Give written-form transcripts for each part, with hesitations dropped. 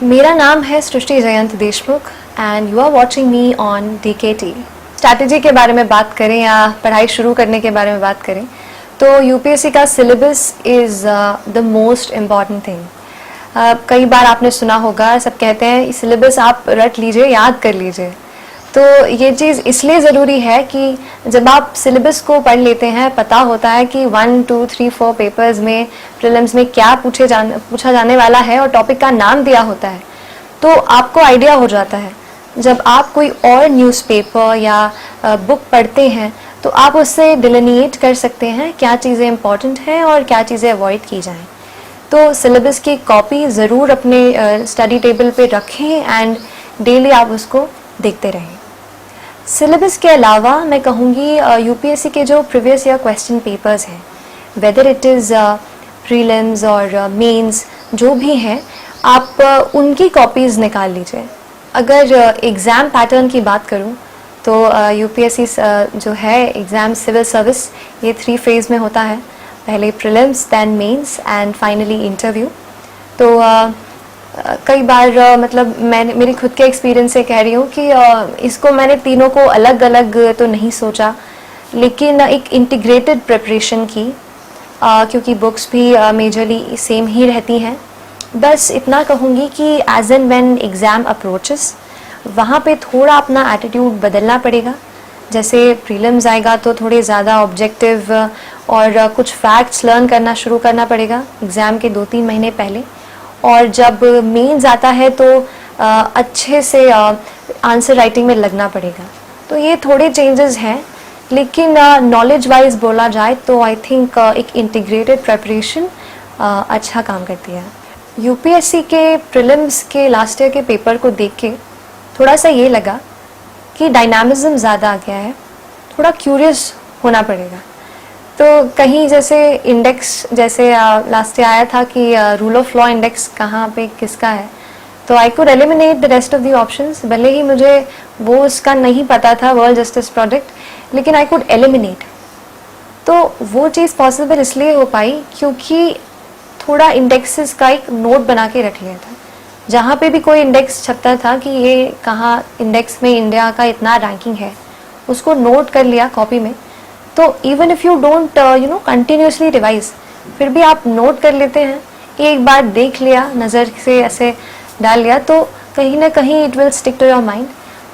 मेरा नाम है Srishti Jayant Deshmukh and you are watching me on DKT। Strategy के बारे में बात करें या पढ़ाई शुरू करने के बारे में बात करें तो यूपीएससी का syllabus is the most important thing. कई बार आपने सुना होगा, सब कहते हैं सिलेबस आप रट लीजिए, याद कर लीजिए। तो ये चीज़ इसलिए ज़रूरी है कि जब आप सिलेबस को पढ़ लेते हैं, पता होता है कि 1, 2, 3, 4 पेपर्स में प्रीलिम्स में क्या पूछा जाने वाला है और टॉपिक का नाम दिया होता है, तो आपको आइडिया हो जाता है। जब आप कोई और न्यूज़पेपर या बुक पढ़ते हैं तो आप उससे डिलिनिएट कर सकते हैं क्या चीज़ें इंपॉर्टेंट हैं और क्या चीज़ें अवॉइड की जाएं। तो सिलेबस की कॉपी ज़रूर अपने स्टडी टेबल पे रखें एंड डेली आप उसको देखते रहें। सिलेबस के अलावा मैं कहूँगी यूपीएससी के जो प्रीवियस ईयर क्वेश्चन पेपर्स हैं, वेदर इट इज़ प्रीलिम्स और मेंस जो भी हैं, आप उनकी कॉपीज़ निकाल लीजिए। अगर एग्ज़ाम पैटर्न की बात करूँ तो यूपीएससी जो है एग्ज़ाम सिविल सर्विस, ये 3 फेज़ में होता है। पहले prelims, then mains and finally interview. तो कई बार मतलब मैं मेरी खुद के एक्सपीरियंस से कह रही हूँ कि इसको मैंने तीनों को अलग अलग तो नहीं सोचा, लेकिन एक इंटीग्रेटेड प्रिपरेशन की, क्योंकि बुक्स भी मेजरली सेम ही रहती हैं। बस इतना कहूँगी कि as and when exam approaches, वहाँ पे थोड़ा अपना एटीट्यूड बदलना पड़ेगा। जैसे प्रीलिम्स आएगा तो थोड़े ज़्यादा ऑब्जेक्टिव और कुछ फैक्ट्स लर्न करना शुरू करना पड़ेगा एग्ज़ाम के 2-3 महीने पहले। और जब मेंस आता है तो अच्छे से आंसर राइटिंग में लगना पड़ेगा। तो ये थोड़े चेंजेस हैं, लेकिन नॉलेज वाइज बोला जाए तो आई थिंक एक इंटीग्रेटेड प्रेपरेशन अच्छा काम करती है। यूपीएससी के प्रीलिम्स के लास्ट ईयर के पेपर को देख के थोड़ा सा ये लगा कि डायनामिज्म ज़्यादा आ गया है, थोड़ा क्यूरियस होना पड़ेगा। तो कहीं जैसे इंडेक्स, जैसे लास्ट ईयर आया था कि रूल ऑफ लॉ इंडेक्स कहाँ पे किसका है, तो I could eliminate the rest of the options. भले ही मुझे वो उसका नहीं पता था, वर्ल्ड जस्टिस प्रोजेक्ट, लेकिन आई कुड एलिमिनेट। तो वो चीज़ पॉसिबल इसलिए हो पाई क्योंकि थोड़ा इंडेक्सेस का एक नोट बना के रख लिया था। जहाँ पे भी कोई इंडेक्स छपता था कि ये कहाँ इंडेक्स में इंडिया का इतना रैंकिंग है, उसको नोट कर लिया कॉपी में। तो even if you don't continuously revise, फिर भी आप नोट कर लेते हैं, एक बार देख लिया, नज़र से ऐसे डाल लिया, तो कहीं ना कहीं it will stick to your mind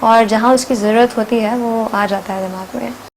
और जहाँ उसकी ज़रूरत होती है वो आ जाता है दिमाग में।